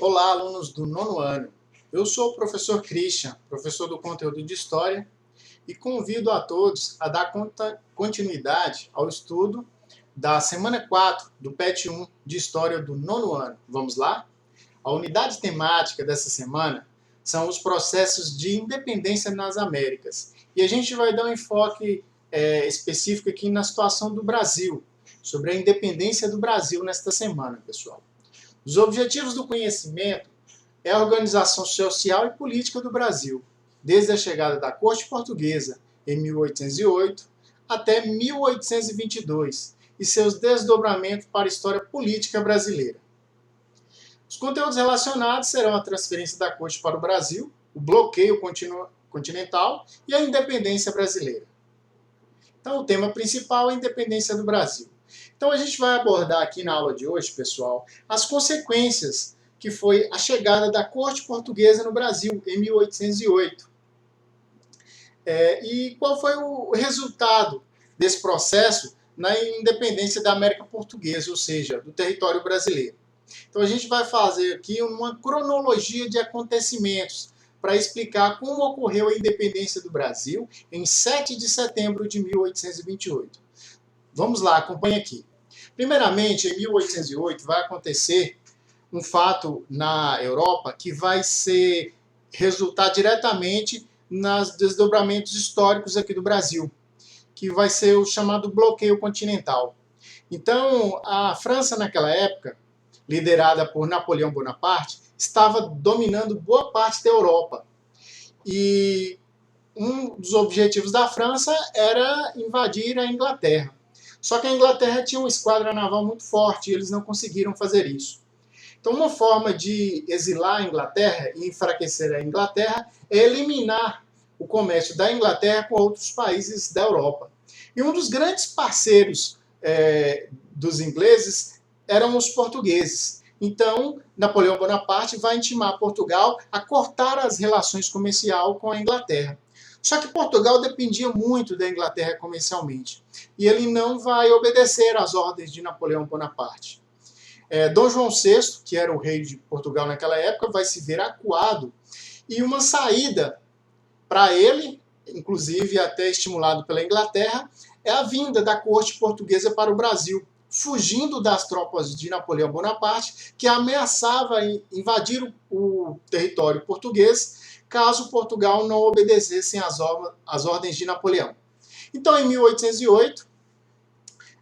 Olá, alunos do nono ano. Eu sou o professor Christian, professor do conteúdo de História, e convido a todos a dar continuidade ao estudo da semana 4 do PET 1 de História do nono ano. Vamos lá? A unidade temática dessa semana são os processos de independência nas Américas. E a gente vai dar um enfoque específico aqui na situação do Brasil, sobre a independência do Brasil nesta semana, pessoal. Os objetivos do conhecimento é a organização social e política do Brasil, desde a chegada da Corte Portuguesa em 1808 até 1822, e seus desdobramentos para a história política brasileira. Os conteúdos relacionados serão a transferência da Corte para o Brasil, o bloqueio continental e a independência brasileira. Então, o tema principal é a independência do Brasil. Então, a gente vai abordar aqui na aula de hoje, pessoal, as consequências que foi a chegada da Corte Portuguesa no Brasil em 1808. E qual foi o resultado desse processo na independência da América Portuguesa, ou seja, do território brasileiro. Então, a gente vai fazer aqui uma cronologia de acontecimentos para explicar como ocorreu a independência do Brasil em 7 de setembro de 1828. Vamos lá, acompanhe aqui. Primeiramente, em 1808, vai acontecer um fato na Europa que vai resultar diretamente nos desdobramentos históricos aqui do Brasil, que vai ser o chamado bloqueio continental. Então, a França, naquela época, liderada por Napoleão Bonaparte, estava dominando boa parte da Europa. E um dos objetivos da França era invadir a Inglaterra. Só que a Inglaterra tinha uma esquadra naval muito forte e eles não conseguiram fazer isso. Então, uma forma de exilar a Inglaterra e enfraquecer a Inglaterra é eliminar o comércio da Inglaterra com outros países da Europa. E um dos grandes parceiros dos ingleses eram os portugueses. Então, Napoleão Bonaparte vai intimar Portugal a cortar as relações comerciais com a Inglaterra. Só que Portugal dependia muito da Inglaterra comercialmente. E ele não vai obedecer às ordens de Napoleão Bonaparte. Dom João VI, que era o rei de Portugal naquela época, vai se ver acuado. E uma saída para ele, inclusive até estimulado pela Inglaterra, é a vinda da corte portuguesa para o Brasil, fugindo das tropas de Napoleão Bonaparte, que ameaçava invadir o território português caso Portugal não obedecesse às ordens de Napoleão. Então, em 1808,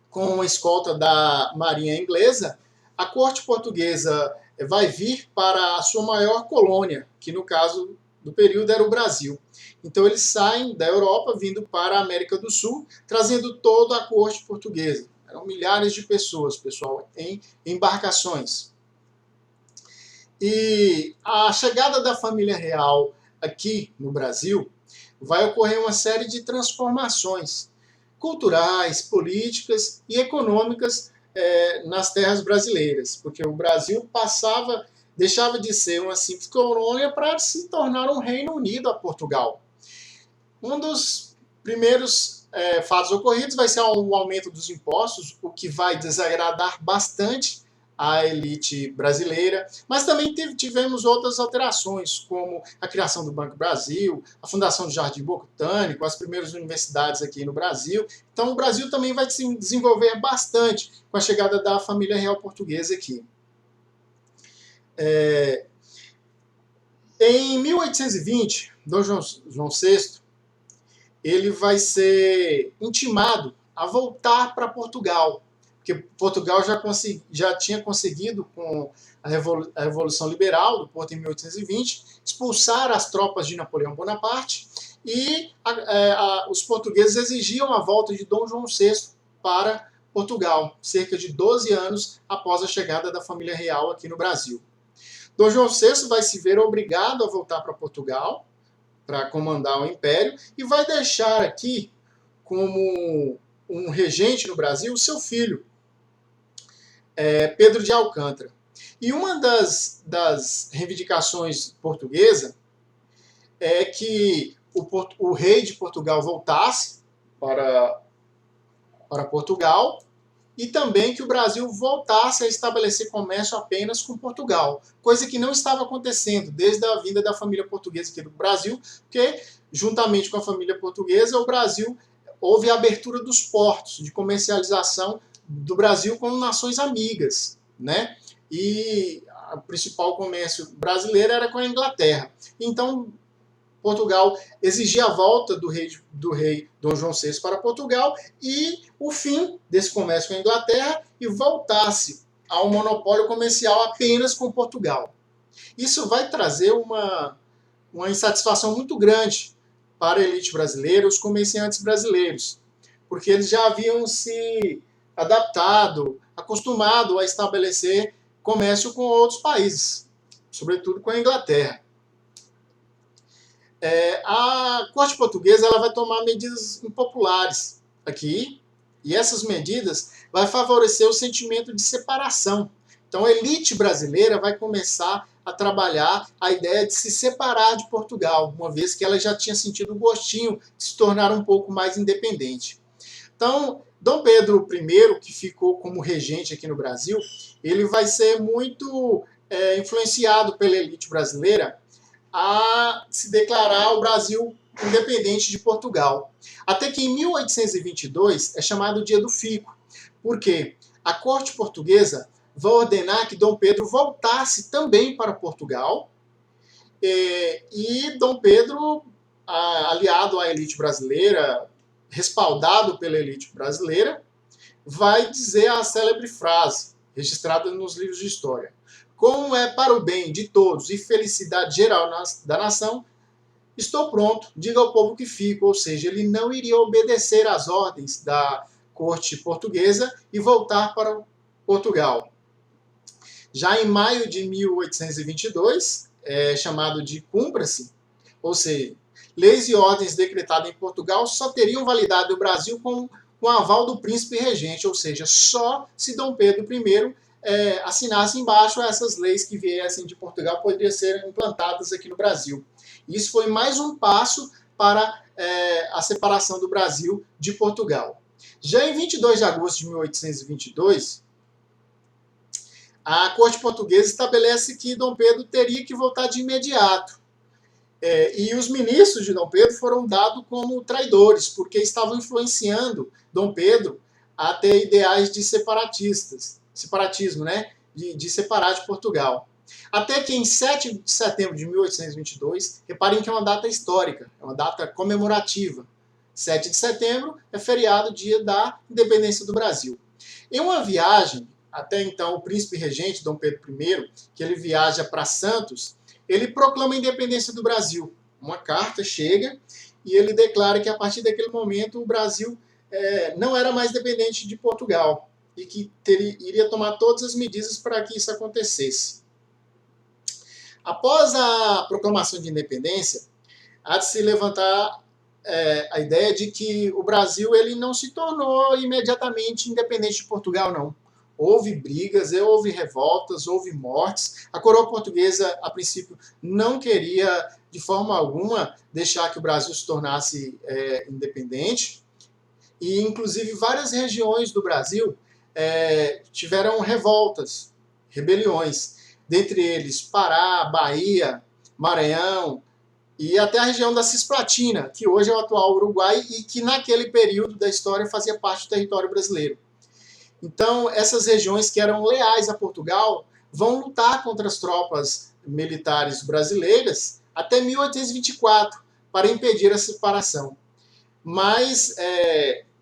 com a escolta da marinha inglesa, a corte portuguesa vai vir para a sua maior colônia, que no caso do período era o Brasil. Então, eles saem da Europa, vindo para a América do Sul, trazendo toda a corte portuguesa. Eram milhares de pessoas, pessoal, em embarcações. E a chegada da família real aqui no Brasil vai ocorrer uma série de transformações culturais, políticas e econômicas nas terras brasileiras, porque o Brasil deixava de ser uma simples colônia para se tornar um Reino Unido a Portugal. Um dos primeiros fatos ocorridos vai ser o aumento dos impostos, o que vai desagradar bastante a elite brasileira, mas também tivemos outras alterações, como a criação do Banco Brasil, a fundação do Jardim Botânico, as primeiras universidades aqui no Brasil. Então, o Brasil também vai se desenvolver bastante com a chegada da família real portuguesa aqui. Em 1820, Dom João VI, ele vai ser intimado a voltar para Portugal, porque Portugal já tinha conseguido, com a Revolução Liberal do Porto em 1820, expulsar as tropas de Napoleão Bonaparte, e os portugueses exigiam a volta de Dom João VI para Portugal, cerca de 12 anos após a chegada da família real aqui no Brasil. Dom João VI vai se ver obrigado a voltar para Portugal, para comandar o Império, e vai deixar aqui, como um regente no Brasil, o seu filho, Pedro de Alcântara. E uma das reivindicações portuguesa é que o rei de Portugal voltasse para Portugal e também que o Brasil voltasse a estabelecer comércio apenas com Portugal, coisa que não estava acontecendo desde a vinda da família portuguesa aqui do Brasil, porque, juntamente com a família portuguesa, o Brasil houve a abertura dos portos de comercialização do Brasil com nações amigas, né? E o principal comércio brasileiro era com a Inglaterra. Então, Portugal exigia a volta do rei Dom João VI para Portugal e o fim desse comércio com a Inglaterra e voltasse ao monopólio comercial apenas com Portugal. Isso vai trazer uma insatisfação muito grande para a elite brasileira, os comerciantes brasileiros, porque eles já haviam se adaptado, acostumado a estabelecer comércio com outros países, sobretudo com a Inglaterra. A corte portuguesa ela vai tomar medidas impopulares aqui, e essas medidas vai favorecer o sentimento de separação. Então a elite brasileira vai começar a trabalhar a ideia de se separar de Portugal, uma vez que ela já tinha sentido o gostinho de se tornar um pouco mais independente. Então, Dom Pedro I, que ficou como regente aqui no Brasil, ele vai ser muito influenciado pela elite brasileira a se declarar o Brasil independente de Portugal. Até que em 1822 é chamado Dia do Fico, porque a corte portuguesa vai ordenar que Dom Pedro voltasse também para Portugal, e Dom Pedro, aliado à elite brasileira, respaldado pela elite brasileira, vai dizer a célebre frase, registrada nos livros de história: como é para o bem de todos e felicidade geral da nação, estou pronto, diga ao povo que fico. Ou seja, ele não iria obedecer às ordens da corte portuguesa e voltar para Portugal. Já em maio de 1822, chamado de Cumpra-se, ou seja, leis e ordens decretadas em Portugal só teriam validade no Brasil com o aval do príncipe regente, ou seja, só se Dom Pedro I assinasse embaixo essas leis que viessem de Portugal poderiam ser implantadas aqui no Brasil. Isso foi mais um passo para a separação do Brasil de Portugal. Já em 22 de agosto de 1822, a corte portuguesa estabelece que Dom Pedro teria que voltar de imediato. E os ministros de Dom Pedro foram dados como traidores, porque estavam influenciando Dom Pedro a ter ideais de separatismo, né? De separar de Portugal. Até que em 7 de setembro de 1822, reparem que é uma data histórica, é uma data comemorativa. 7 de setembro é feriado, dia da independência do Brasil. Em uma viagem, até então o príncipe regente Dom Pedro I, que ele viaja para Santos, ele proclama a independência do Brasil. Uma carta chega e ele declara que a partir daquele momento o Brasil não era mais dependente de Portugal e que iria tomar todas as medidas para que isso acontecesse. Após a proclamação de independência, há de se levantar a ideia de que o Brasil ele não se tornou imediatamente independente de Portugal, não. Houve brigas, houve revoltas, houve mortes. A coroa portuguesa, a princípio, não queria, de forma alguma, deixar que o Brasil se tornasse independente. E, inclusive, várias regiões do Brasil tiveram revoltas, rebeliões. Dentre eles, Pará, Bahia, Maranhão e até a região da Cisplatina, que hoje é o atual Uruguai e que, naquele período da história, fazia parte do território brasileiro. Então, essas regiões que eram leais a Portugal vão lutar contra as tropas militares brasileiras até 1824 para impedir a separação. Mas,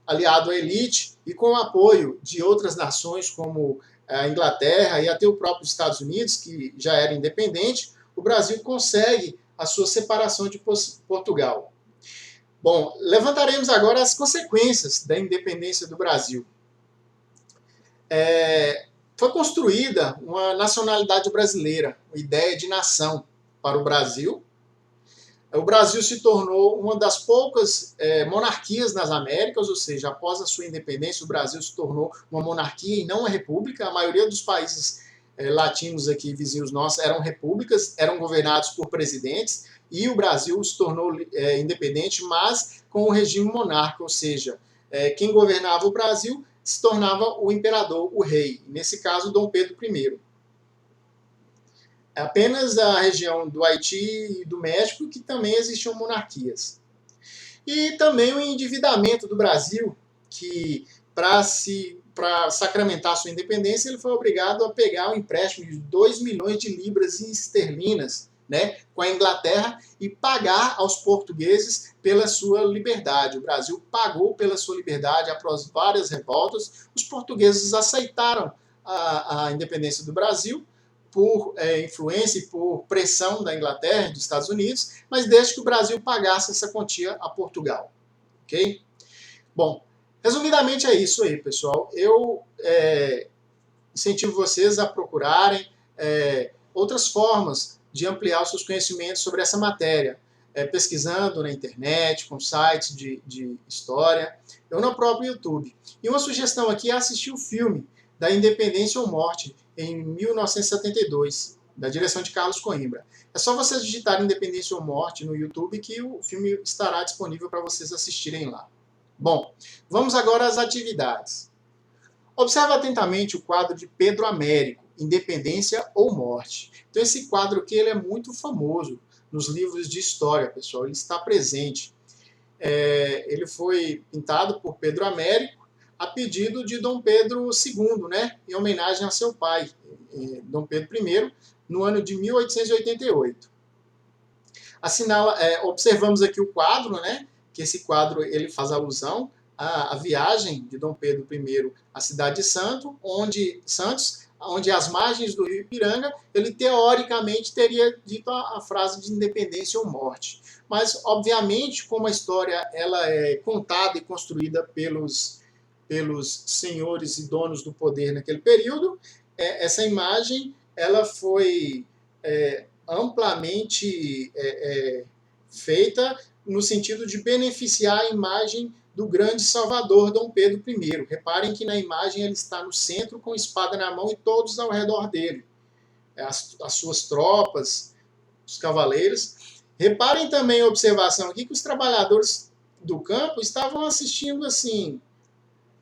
aliado à elite e com o apoio de outras nações como a Inglaterra e até o próprio Estados Unidos, que já era independente, o Brasil consegue a sua separação de Portugal. Bom, levantaremos agora as consequências da independência do Brasil. Foi construída uma nacionalidade brasileira, uma ideia de nação para o Brasil. O Brasil se tornou uma das poucas monarquias nas Américas, ou seja, após a sua independência, o Brasil se tornou uma monarquia e não uma república. A maioria dos países latinos aqui, vizinhos nossos, eram repúblicas, eram governados por presidentes, e o Brasil se tornou independente, mas com o regime monárquico, ou seja, quem governava o Brasil se tornava o imperador, o rei, nesse caso Dom Pedro I. Apenas a região do Haiti e do México que também existiam monarquias. E também o endividamento do Brasil, que para sacramentar sua independência, ele foi obrigado a pegar um empréstimo de 2 milhões de libras esterlinas, né, com a Inglaterra e pagar aos portugueses pela sua liberdade. O Brasil pagou pela sua liberdade após várias revoltas. Os portugueses aceitaram a independência do Brasil por influência e por pressão da Inglaterra e dos Estados Unidos, mas desde que o Brasil pagasse essa quantia a Portugal. Ok? Bom, resumidamente é isso aí, pessoal. Eu incentivo vocês a procurarem outras formas de ampliar os seus conhecimentos sobre essa matéria, pesquisando na internet, com sites de história, ou no próprio YouTube. E uma sugestão aqui é assistir o filme da Independência ou Morte, em 1972, da direção de Carlos Coimbra. É só vocês digitarem Independência ou Morte no YouTube que o filme estará disponível para vocês assistirem lá. Bom, vamos agora às atividades. Observe atentamente o quadro de Pedro Américo, Independência ou Morte. Então esse quadro aqui ele é muito famoso nos livros de história, pessoal. Ele está presente. Ele foi pintado por Pedro Américo a pedido de Dom Pedro II, né, em homenagem a seu pai, Dom Pedro I, no ano de 1888. Observamos aqui o quadro, né, que esse quadro ele faz alusão à viagem de Dom Pedro I à cidade de Santos, onde às margens do rio Ipiranga, ele teoricamente teria dito a frase de independência ou morte. Mas, obviamente, como a história ela é contada e construída pelos senhores e donos do poder naquele período, essa imagem ela foi amplamente feita no sentido de beneficiar a imagem do grande salvador Dom Pedro I. Reparem que na imagem ele está no centro com a espada na mão e todos ao redor dele. As suas tropas, os cavaleiros. Reparem também a observação aqui que os trabalhadores do campo estavam assistindo assim,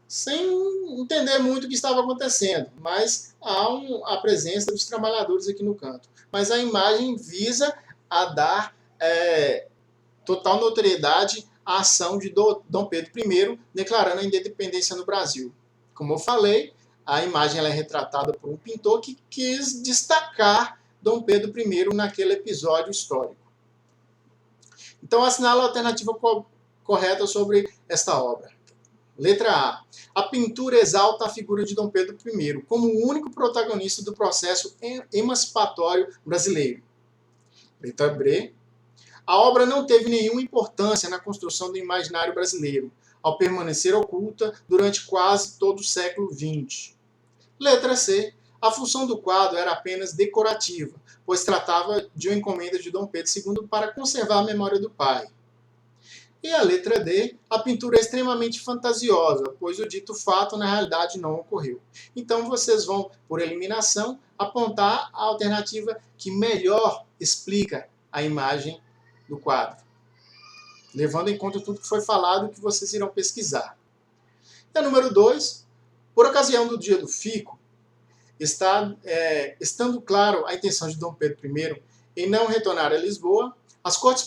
sem entender muito o que estava acontecendo, mas há a presença dos trabalhadores aqui no canto. Mas a imagem visa a dar total notoriedade à ação de Dom Pedro I, declarando a independência no Brasil. Como eu falei, a imagem ela é retratada por um pintor que quis destacar Dom Pedro I naquele episódio histórico. Então, assinala a alternativa correta sobre esta obra. Letra A. A pintura exalta a figura de Dom Pedro I como o único protagonista do processo emancipatório brasileiro. Letra B. A obra não teve nenhuma importância na construção do imaginário brasileiro, ao permanecer oculta durante quase todo o século XX. Letra C. A função do quadro era apenas decorativa, pois tratava de uma encomenda de Dom Pedro II para conservar a memória do pai. E a letra D, a pintura é extremamente fantasiosa, pois o dito fato na realidade não ocorreu. Então vocês vão, por eliminação, apontar a alternativa que melhor explica a imagem do quadro, levando em conta tudo que foi falado e que vocês irão pesquisar. E a número 2, por ocasião do dia do fico, estando claro a intenção de Dom Pedro I em não retornar a Lisboa, as cortes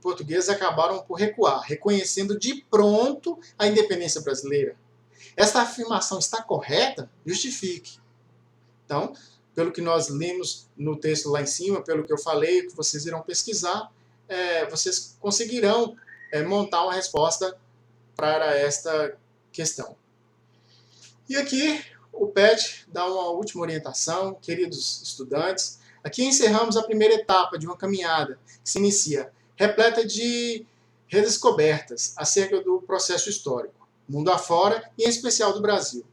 portuguesas acabaram por recuar, reconhecendo de pronto a independência brasileira. Esta afirmação está correta? Justifique. Então, pelo que nós lemos no texto lá em cima, pelo que eu falei, que vocês irão pesquisar, vocês conseguirão montar uma resposta para esta questão. E aqui o PET dá uma última orientação, queridos estudantes. Aqui encerramos a primeira etapa de uma caminhada que se inicia repleta de redescobertas acerca do processo histórico, mundo afora e em especial do Brasil.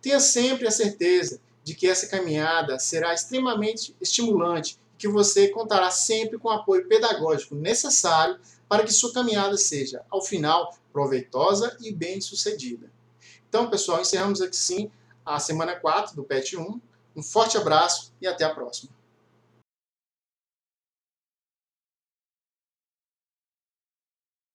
Tenha sempre a certeza de que essa caminhada será extremamente estimulante e que você contará sempre com o apoio pedagógico necessário para que sua caminhada seja, ao final, proveitosa e bem-sucedida. Então, pessoal, encerramos aqui sim a semana 4 do PET 1. Um forte abraço e até a próxima.